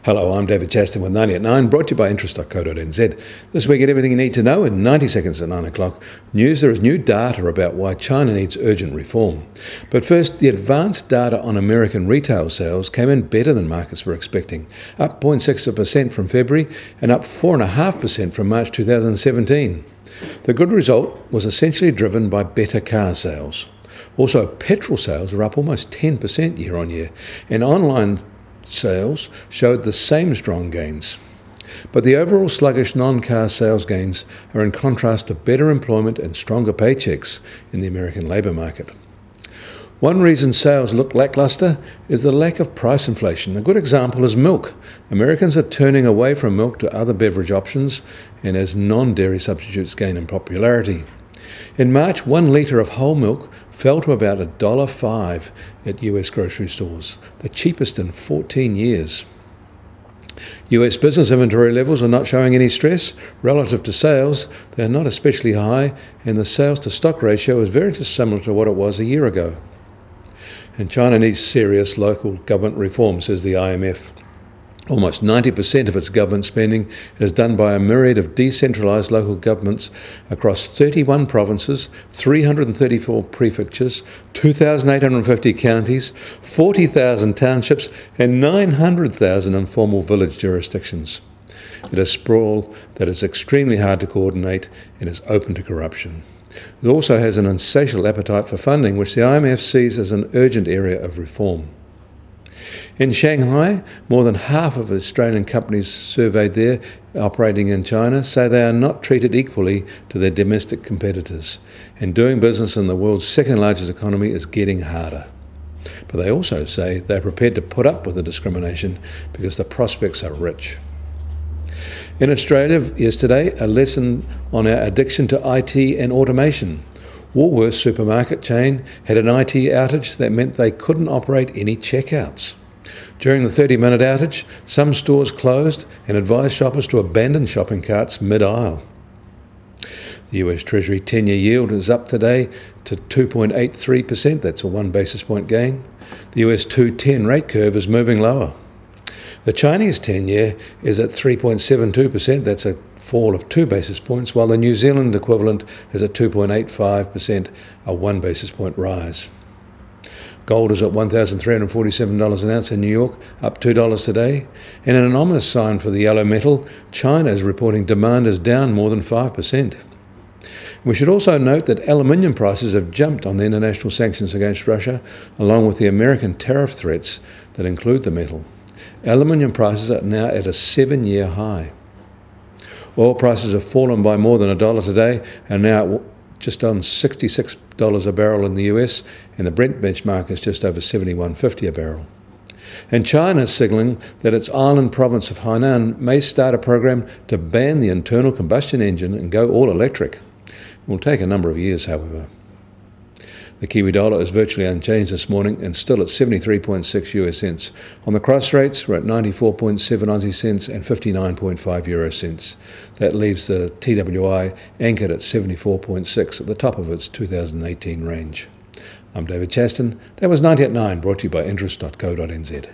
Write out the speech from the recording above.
Hello, I'm David Chaston with 90 at 9, brought to you by interest.co.nz. This week at Everything You Need to Know in 90 seconds at 9 o'clock. News: there is new data about why China needs urgent reform. But first, the advanced data on American retail sales came in better than markets were expecting, up 0.6% from February and up 4.5% from March 2017. The good result was essentially driven by better car sales. Also, petrol sales are up almost 10% year on year, and online sales showed the same strong gains. But the overall sluggish non-car sales gains are in contrast to better employment and stronger paychecks in the American labour market. One reason sales look lacklustre is the lack of price inflation. A good example is milk. Americans are turning away from milk to other beverage options, and as non-dairy substitutes gain in popularity. In March, 1 litre of whole milk fell to about $1.05 at US grocery stores, the cheapest in 14 years. US business inventory levels are not showing any stress. Relative to sales, they are not especially high, and the sales to stock ratio is very similar to what it was a year ago. And China needs serious local government reform, says the IMF. Almost 90% of its government spending is done by a myriad of decentralised local governments across 31 provinces, 334 prefectures, 2,850 counties, 40,000 townships and 900,000 informal village jurisdictions. It is sprawl that is extremely hard to coordinate and is open to corruption. It also has an insatiable appetite for funding, which the IMF sees as an urgent area of reform. In Shanghai, more than half of Australian companies surveyed there operating in China say they are not treated equally to their domestic competitors, and doing business in the world's second largest economy is getting harder. But they also say they're prepared to put up with the discrimination because the prospects are rich. In Australia yesterday, a lesson on our addiction to IT and automation. Woolworths supermarket chain had an IT outage that meant they couldn't operate any checkouts. During the 30-minute outage, some stores closed and advised shoppers to abandon shopping carts mid-aisle. The US Treasury 10-year yield is up today to 2.83%, that's a 1 basis point gain. The US 2-10 rate curve is moving lower. The Chinese 10-year is at 3.72%, that's a fall of 2 basis points, while the New Zealand equivalent is at 2.85%, a 1 basis point rise. Gold is at $1,347 an ounce in New York, up $2 today. And in an ominous sign for the yellow metal, China is reporting demand is down more than 5%. We should also note that aluminium prices have jumped on the international sanctions against Russia, along with the American tariff threats that include the metal. Aluminium prices are now at a 7-year high. Oil prices have fallen by more than $1 today and now just on $66 a barrel in the US, and the Brent benchmark is just over $71.50 a barrel. And China is signalling that its island province of Hainan may start a program to ban the internal combustion engine and go all electric. It will take a number of years, however. The Kiwi dollar is virtually unchanged this morning and still at 73.6 US cents. On the cross rates, we're at 94.7 Aussie cents and 59.5 euro cents. That leaves the TWI anchored at 74.6 at the top of its 2018 range. I'm David Chaston. That was 90 at 9, brought to you by interest.co.nz.